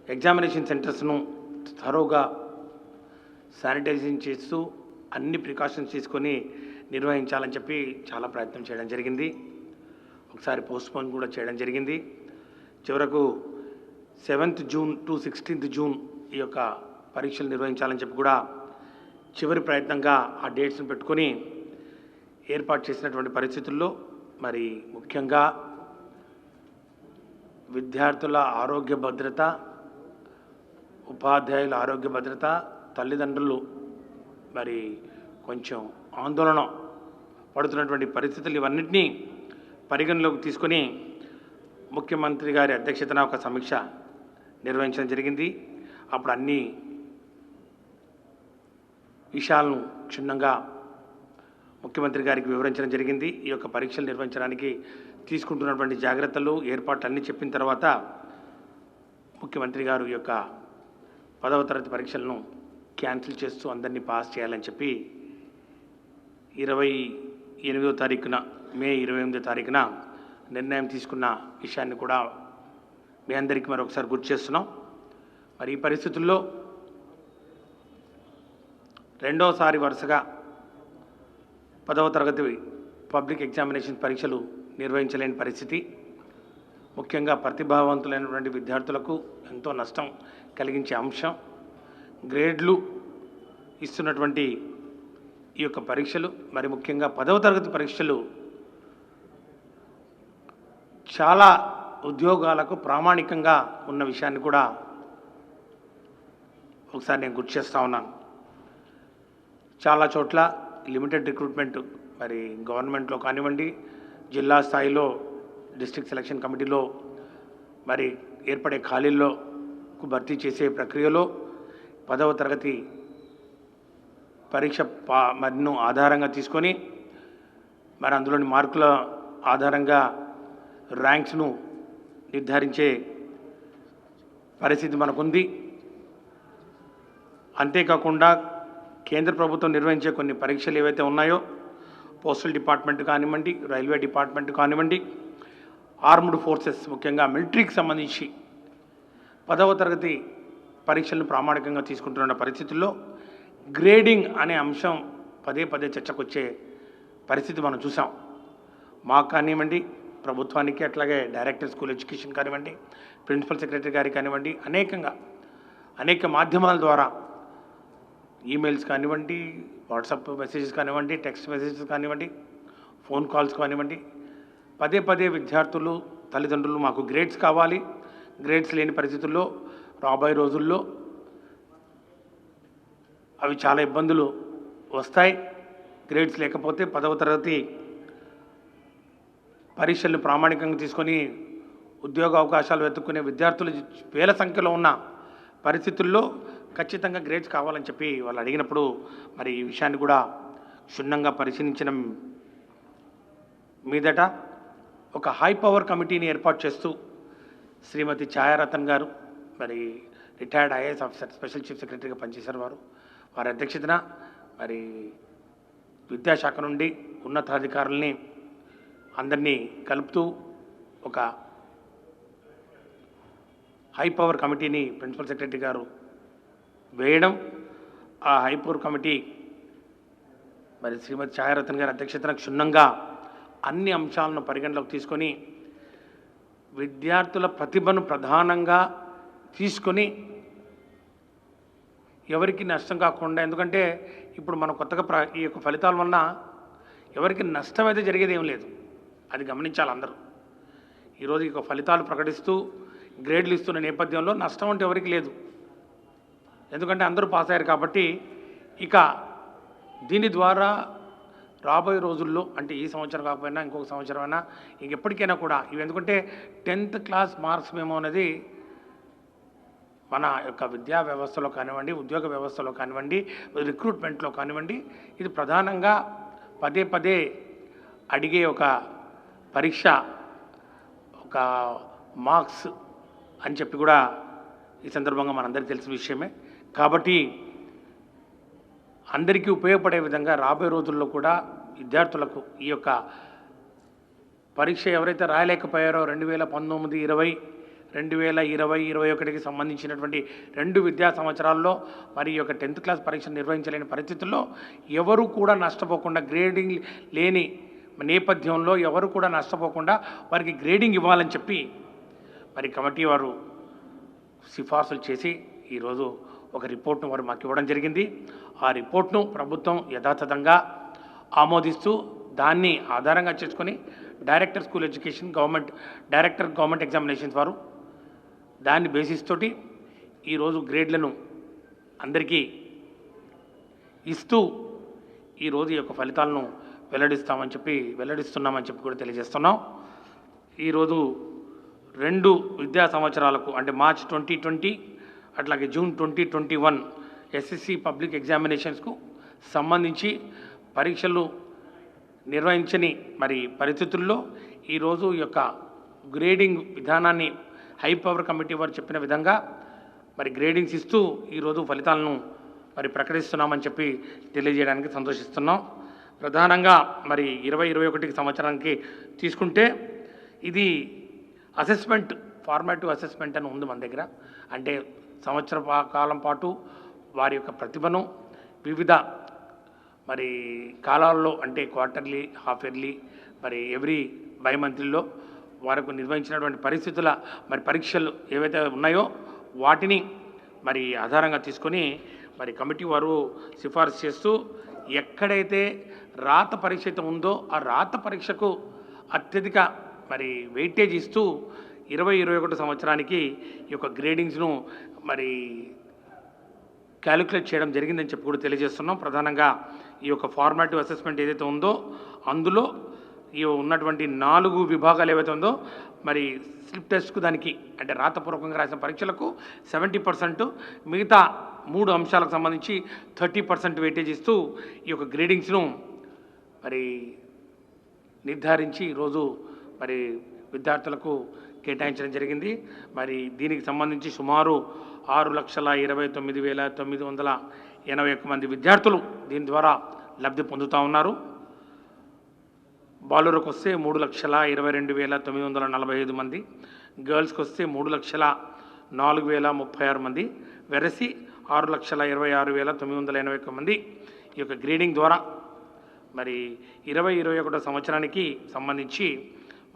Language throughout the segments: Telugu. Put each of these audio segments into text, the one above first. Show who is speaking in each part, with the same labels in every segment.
Speaker 1: ఎగ్జామినేషన్ సెంటర్స్ను థరోగా శానిటైజింగ్ చేస్తూ అన్ని ప్రికాషన్స్ తీసుకొని నిర్వహించాలని చెప్పి చాలా ప్రయత్నం చేయడం జరిగింది. ఒకసారి పోస్ట్పోన్ కూడా చేయడం జరిగింది. చివరకు 7th June to 16th June ఈ యొక్క పరీక్షలు నిర్వహించాలని చెప్పి కూడా చివరి ప్రయత్నంగా ఆ డేట్స్ని పెట్టుకొని ఏర్పాటు చేసినటువంటి పరిస్థితుల్లో మరి ముఖ్యంగా విద్యార్థుల ఆరోగ్య భద్రత, ఉపాధ్యాయుల ఆరోగ్య భద్రత, తల్లిదండ్రులు మరి కొంచెం ఆందోళన పడుతున్నటువంటి పరిస్థితులు ఇవన్నింటినీ పరిగణలోకి తీసుకొని ముఖ్యమంత్రి గారి అధ్యక్షతన ఒక సమీక్ష నిర్వహించడం జరిగింది. అప్పుడు అన్ని విషయాలను క్షుణ్ణంగా ముఖ్యమంత్రి గారికి వివరించడం జరిగింది. ఈ యొక్క పరీక్షలు నిర్వహించడానికి తీసుకుంటున్నటువంటి జాగ్రత్తలు, ఏర్పాట్లు అన్నీ చెప్పిన తర్వాత ముఖ్యమంత్రి గారు ఈ యొక్క 10వ తరగతి పరీక్షలను క్యాన్సిల్ చేస్తూ అందరినీ పాస్ చేయాలని చెప్పి 28వ తారీఖున మే 28వ తారీఖున నిర్ణయం తీసుకున్న విషయాన్ని కూడా మీ అందరికీ మరొకసారి గుర్తు చేస్తున్నాం. మరి ఈ పరిస్థితుల్లో రెండోసారి వరుసగా 10వ తరగతి పబ్లిక్ ఎగ్జామినేషన్ పరీక్షలు నిర్వహించలేని పరిస్థితి ముఖ్యంగా ప్రతిభావంతులైనటువంటి విద్యార్థులకు ఎంతో నష్టం కలిగించే అంశం. గ్రేడ్లు ఇస్తున్నటువంటి ఈ యొక్క పరీక్షలు మరి ముఖ్యంగా 10వ తరగతి పరీక్షలు చాలా ఉద్యోగాలకు ప్రామాణికంగా ఉన్న విషయాన్ని కూడా ఒకసారి నేను గుర్తు చేస్తూ ఉన్నాను. చాలా చోట్ల లిమిటెడ్ రిక్రూట్మెంట్ మరి గవర్నమెంట్లో కానివ్వండి, జిల్లా స్థాయిలో డిస్ట్రిక్ట్ సెలక్షన్ కమిటీలో మరి ఏర్పడే ఖాళీల్లోకు భర్తీ చేసే ప్రక్రియలో 10వ తరగతి పరీక్ష మరిను ఆధారంగా తీసుకొని మరి అందులోని మార్కుల ఆధారంగా ర్యాంక్స్ను నిర్ధారించే పరిస్థితి మనకుంది. అంతేకాకుండా కేంద్ర ప్రభుత్వం నిర్వహించే కొన్ని పరీక్షలు ఏవైతే ఉన్నాయో పోస్టల్ డిపార్ట్మెంట్ కానివ్వండి, రైల్వే డిపార్ట్మెంట్ కానివ్వండి, ఆర్మ్డ్ ఫోర్సెస్ ముఖ్యంగా మిలిటరీకి సంబంధించి 10వ తరగతి పరీక్షలను ప్రామాణికంగా తీసుకుంటున్న పరిస్థితుల్లో గ్రేడింగ్ అనే అంశం పదే పదే చర్చకొచ్చే పరిస్థితి మనం చూసాం. మాకు కానివ్వండి, ప్రభుత్వానికి, అట్లాగే డైరెక్టర్ స్కూల్ ఎడ్యుకేషన్ కానివ్వండి, ప్రిన్సిపల్ సెక్రటరీ గారికి కానివ్వండి, అనేక మాధ్యమాల ద్వారా ఈమెయిల్స్ కానివ్వండి, వాట్సాప్ మెసేజెస్ కానివ్వండి, టెక్స్ట్ మెసేజెస్ కానివ్వండి, ఫోన్ కాల్స్ కానివ్వండి, పదే పదే విద్యార్థులు, తల్లిదండ్రులు మాకు గ్రేడ్స్ కావాలి, గ్రేడ్స్ లేని పరిస్థితుల్లో రాబోయే రోజుల్లో అవి చాలా ఇబ్బందులు వస్తాయి. గ్రేడ్స్ లేకపోతే 10వ తరగతి పరీక్షలను ప్రామాణికంగా తీసుకొని ఉద్యోగ అవకాశాలు వెతుక్కునే విద్యార్థులు వేల సంఖ్యలో ఉన్న పరిస్థితుల్లో ఖచ్చితంగా గ్రేడ్స్ కావాలని చెప్పి వాళ్ళు అడిగినప్పుడు మరి ఈ విషయాన్ని కూడా క్షుణ్ణంగా పరిశీలించిన మీదట ఒక హై పవర్ కమిటీని ఏర్పాటు చేస్తూ శ్రీమతి ఛాయారతన్ గారు మరి retired IAS officer, special chief సెక్రటరీగా పనిచేశారు. వారి అధ్యక్షతన మరి విద్యాశాఖ నుండి ఉన్నతాధికారుల్ని అందరినీ కలుపుతూ ఒక హై పవర్ కమిటీని ప్రిన్సిపల్ సెక్రటరీ గారు వేయడం, ఆ హై పవర్ కమిటీ మరి శ్రీమతి ఛాయారతన్ గారి అధ్యక్షతన క్షుణ్ణంగా అన్ని అంశాలను పరిగణలోకి తీసుకొని విద్యార్థుల ప్రతిభను ప్రధానంగా తీసుకొని ఎవరికి నష్టం కాకుండా, ఎందుకంటే ఇప్పుడు మనం కొత్తగా ఈ యొక్క ఫలితాల వలన ఎవరికి నష్టం అయితే జరిగేది ఏం లేదు, అది గమనించాలి అందరూ. ఈరోజు ఇక ఫలితాలు ప్రకటిస్తూ గ్రేడ్లు ఇస్తున్న నేపథ్యంలో నష్టం అంటే ఎవరికి లేదు, ఎందుకంటే అందరూ పాస్ అయ్యారు కాబట్టి. ఇక దీని ద్వారా రాబోయే రోజుల్లో అంటే ఈ సంవత్సరం కాకపోయినా ఇంకొక సంవత్సరం అయినా ఇంకెప్పటికైనా కూడా ఇవి, ఎందుకంటే 10th క్లాస్ మార్క్స్ మేము అనేది మన యొక్క విద్యా వ్యవస్థలో కానివ్వండి, ఉద్యోగ వ్యవస్థలో కానివ్వండి, రిక్రూట్మెంట్లో కానివ్వండి, ఇది ప్రధానంగా పదే పదే అడిగే ఒక పరీక్ష, ఒక మార్క్స్ అని చెప్పి కూడా ఈ సందర్భంగా మనందరికీ తెలిసిన విషయమే. కాబట్టి అందరికీ ఉపయోగపడే విధంగా రాబోయే రోజుల్లో కూడా విద్యార్థులకు ఈ యొక్క పరీక్ష ఎవరైతే రాయలేకపోయారో 2019-20 2020-21కి సంబంధించినటువంటి 2 విద్యా సంవత్సరాల్లో మరి ఈ యొక్క 10th క్లాస్ పరీక్ష నిర్వహించలేని పరిస్థితుల్లో ఎవరు కూడా నష్టపోకుండా గ్రేడింగ్ లేని నేపథ్యంలో ఎవరు కూడా నష్టపోకుండా వారికి గ్రేడింగ్ ఇవ్వాలని చెప్పి మరి కమిటీ వారు సిఫార్సులు చేసి ఈరోజు ఒక రిపోర్ట్ను వారు మాకు ఇవ్వడం జరిగింది. ఆ రిపోర్ట్ను ప్రభుత్వం యథాతథంగా ఆమోదిస్తూ దాన్ని ఆధారంగా చేసుకొని director school education government examinations వారు దాన్ని బేసిస్ తోటి ఈరోజు గ్రేడ్లను అందరికీ ఇస్తూ ఈరోజు ఈ యొక్క ఫలితాలను వెల్లడిస్తున్నామని చెప్పి కూడా తెలియజేస్తున్నాం. ఈరోజు 2 విద్యా సంవత్సరాలకు అంటే మార్చ్ 2020 అట్లాగే జూన్ 2021 ఎస్ఎస్సి పబ్లిక్ ఎగ్జామినేషన్స్కు సంబంధించి పరీక్షలు నిర్వహించని మరి పరిస్థితుల్లో ఈరోజు ఈ యొక్క గ్రేడింగ్ విధానాన్ని హై పవర్ కమిటీ వారు చెప్పిన విధంగా మరి గ్రేడింగ్స్ ఇస్తూ ఈరోజు ఫలితాలను మరి ప్రకటిస్తున్నామని చెప్పి తెలియజేయడానికి సంతోషిస్తున్నాం. ప్రధానంగా మరి 2021 సంవత్సరానికి తీసుకుంటే ఇది అసెస్మెంట్ ఫార్మాటివ్ అసెస్మెంట్ అని ఉంది మన దగ్గర. అంటే సంవత్సర కాలం పాటు వారి యొక్క ప్రతిభను వివిధ మరి కాలాల్లో అంటే క్వార్టర్లీ, హాఫ్ ఇయర్లీ, మరి ఎవ్రీ బైమంత్లీలో వారికి నిర్వహించినటువంటి పరిస్థితుల మరి పరీక్షలు ఏవైతే ఉన్నాయో వాటిని మరి ఆధారంగా తీసుకొని మరి కమిటీ వారు సిఫార్సు చేస్తూ ఎక్కడైతే రాత పరీక్ష అయితే ఉందో ఆ రాత పరీక్షకు అత్యధిక మరి వెయిటేజ్ ఇస్తూ 2021 సంవత్సరానికి ఈ యొక్క గ్రేడింగ్స్ను మరి క్యాలిక్యులేట్ చేయడం జరిగిందని చెప్పి కూడా తెలియజేస్తున్నాం. ప్రధానంగా ఈ యొక్క ఫార్మాటివ్ అసెస్మెంట్ ఏదైతే ఉందో అందులో ఈ ఉన్నటువంటి 4 విభాగాలు ఏవైతే ఉందో మరి స్లిప్ టెస్ట్కు దానికి అంటే రాతపూర్వకంగా రాసిన పరీక్షలకు 70%, మిగతా 3 అంశాలకు సంబంధించి 30% వెయిటేజ్ ఇస్తూ ఈ యొక్క గ్రేడింగ్స్ను మరి నిర్ధారించి ఈరోజు మరి విద్యార్థులకు కేటాయించడం జరిగింది. మరి దీనికి సంబంధించి సుమారు 6,29,981 మంది విద్యార్థులు దీని ద్వారా లబ్ధి పొందుతూ ఉన్నారు. బాలురకు వస్తే 3,22,945 మంది, గర్ల్స్కి వస్తే 3,04,036 మంది, వెరసి 6,26,981 మంది ఈ యొక్క గ్రేడింగ్ ద్వారా మరి 2021 సంవత్సరానికి సంబంధించి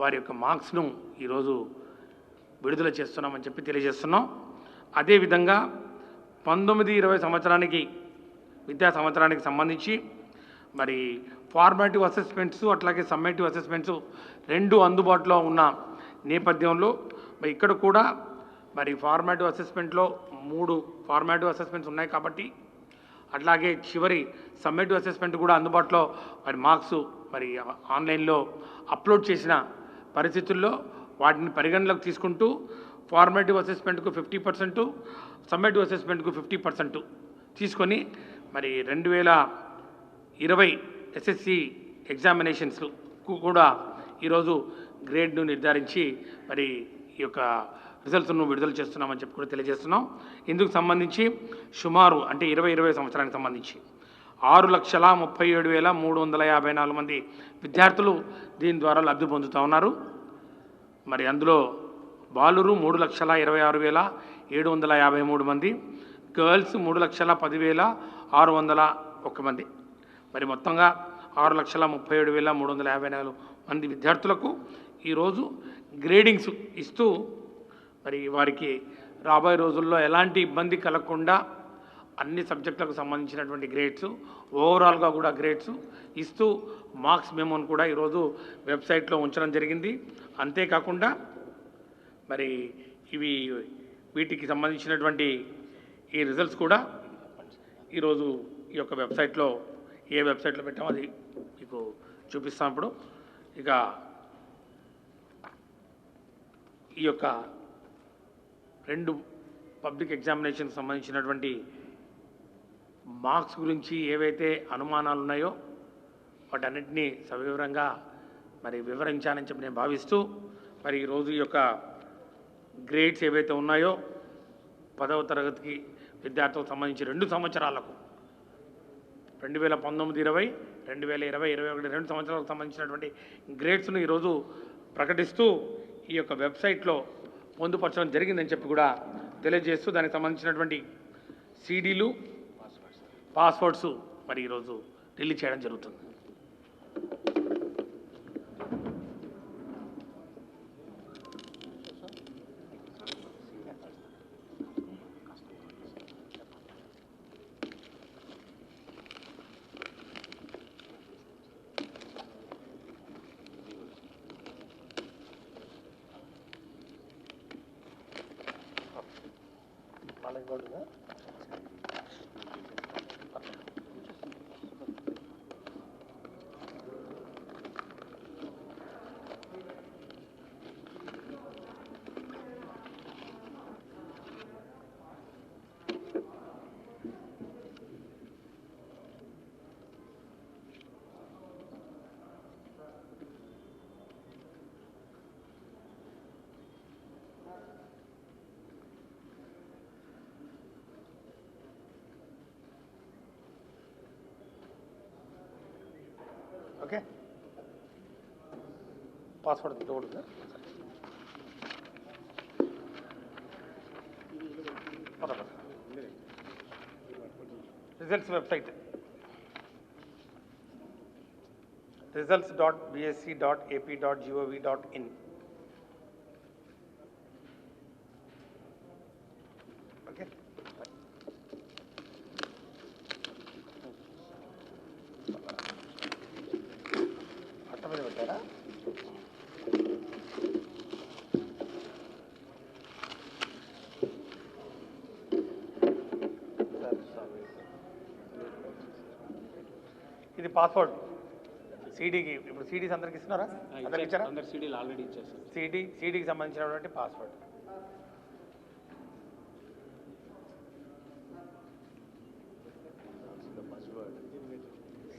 Speaker 1: వారి యొక్క మార్క్స్ను ఈరోజు విడుదల చేస్తున్నామని చెప్పి తెలియజేస్తున్నాం. అదేవిధంగా 19-20 సంవత్సరానికి విద్యా సంవత్సరానికి సంబంధించి మరి ఫార్మాటివ్ అసెస్మెంట్స్ అట్లాగే సమ్మేటివ్ అసెస్మెంట్స్ 2 అందుబాటులో ఉన్న నేపథ్యంలో మరి ఇక్కడ కూడా మరి ఫార్మాటివ్ అసెస్మెంట్లో 3 ఫార్మాటివ్ అసెస్మెంట్స్ ఉన్నాయి కాబట్టి అట్లాగే చివరి సమ్మేటివ్ అసెస్మెంట్ కూడా అందుబాటులో మరి మార్క్స్ మరి ఆన్లైన్లో అప్లోడ్ చేసిన పరిస్థితుల్లో వాటిని పరిగణలోకి తీసుకుంటూ ఫార్మాటివ్ అసెస్మెంట్కు 50%, సమ్మేటివ్ అసెస్మెంట్కు 50% తీసుకొని మరి 2020 ఎస్ఎస్సి ఎగ్జామినేషన్స్కు కూడా ఈరోజు గ్రేడ్ను నిర్ధారించి మరి ఈ యొక్క రిజల్ట్స్ను విడుదల చేస్తున్నామని చెప్పి కూడా తెలియజేస్తున్నాం. ఇందుకు సంబంధించి సుమారు అంటే 2020 సంవత్సరానికి సంబంధించి 6,37,354 మంది విద్యార్థులు దీని ద్వారా లబ్ధి పొందుతూ ఉన్నారు. మరి అందులో బాలురు 3,26,753 మంది, గర్ల్స్ 3,10,601 మంది, మరి మొత్తంగా 6,37,354 మంది విద్యార్థులకు ఈరోజు గ్రేడింగ్స్ ఇస్తూ మరి వారికి రాబోయే రోజుల్లో ఎలాంటి ఇబ్బంది కలగకుండా అన్ని సబ్జెక్టులకు సంబంధించినటువంటి గ్రేడ్స్ ఓవరాల్గా కూడా గ్రేడ్స్ ఇస్తూ మార్క్స్ మెమోను కూడా ఈరోజు వెబ్సైట్లో ఉంచడం జరిగింది. అంతేకాకుండా మరి వీటికి సంబంధించినటువంటి ఈ రిజల్ట్స్ కూడా ఈరోజు ఈ యొక్క వెబ్సైట్లో ఏ వెబ్సైట్లో పెట్టామో అది మీకు చూపిస్తాం. ఇప్పుడు ఇక ఈ యొక్క 2 పబ్లిక్ ఎగ్జామినేషన్కి సంబంధించినటువంటి మార్క్స్ గురించి ఏవైతే అనుమానాలు ఉన్నాయో వాటన్నిటినీ సవివరంగా మరి వివరించానని చెప్పి నేను భావిస్తూ మరి ఈరోజు ఈ యొక్క గ్రేడ్స్ ఏవైతే ఉన్నాయో 10వ తరగతికి విద్యార్థులకు సంబంధించి 2 సంవత్సరాలకు 2019-20, 2020-21 2 సంవత్సరాలకు సంబంధించినటువంటి గ్రేడ్స్ను ఈరోజు ప్రకటిస్తూ ఈ యొక్క వెబ్సైట్లో పొందుపరచడం జరిగిందని చెప్పి కూడా తెలియజేస్తూ దానికి సంబంధించినటువంటి సీడీలు పాస్వర్డ్స్ మరి ఈరోజు రిలీజ్ చేయడం జరుగుతుంది. ఓకే, పాస్వర్డ్ చూడదు. Results website results.bsc.ap.gov.in. ఓకే, అట్ట మీద పెట్టారా? ఇది పాస్వర్డ్ సీడీకి. ఇప్పుడు సీడీస్ అందరికి ఇస్తున్నారా? అందరికి ఇచ్చారా?
Speaker 2: అందరు సీడీలు ఆల్రెడీ ఇచ్చేస్తారు.
Speaker 1: సీడీకి సంబంధించినటువంటి పాస్వర్డ్.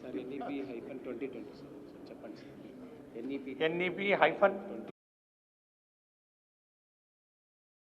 Speaker 2: సార్ NEP-2020 సార్ చెప్పండి సార్.
Speaker 1: NEP-20